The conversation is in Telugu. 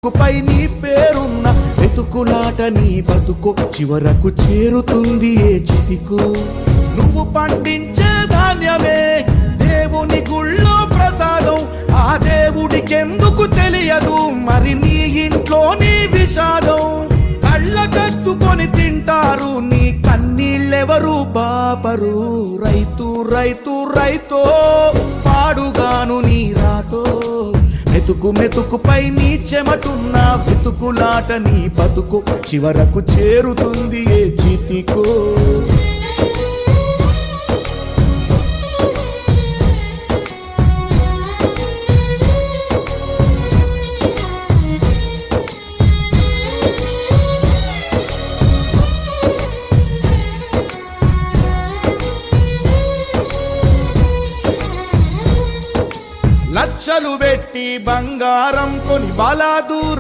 పై నీ పేరున్న వెతుకులాట నీ బతుకు చివరకు చేరుతుంది ఏ చితికు. నువ్వు పండించే ధాన్యమే దేవుని గుళ్ళో ప్రసాదం, ఆ దేవుడికెందుకు తెలియదు మరి నీ ఇంట్లో నీ విషాదం. కళ్ళ కత్తుకొని తింటారు నీ కన్నీళ్ళెవరు బాపరు. రైతు రైతు రైతో పాడుగాను నీ రాతో, మెతుకు మెతుకుపై నీ చెమటున్న వెతుకులాట నీ బతుకు చివరకు చేరుతుంది ఏ చితికో. లక్షలు పెట్టి బంగారం కొని బలాదూర్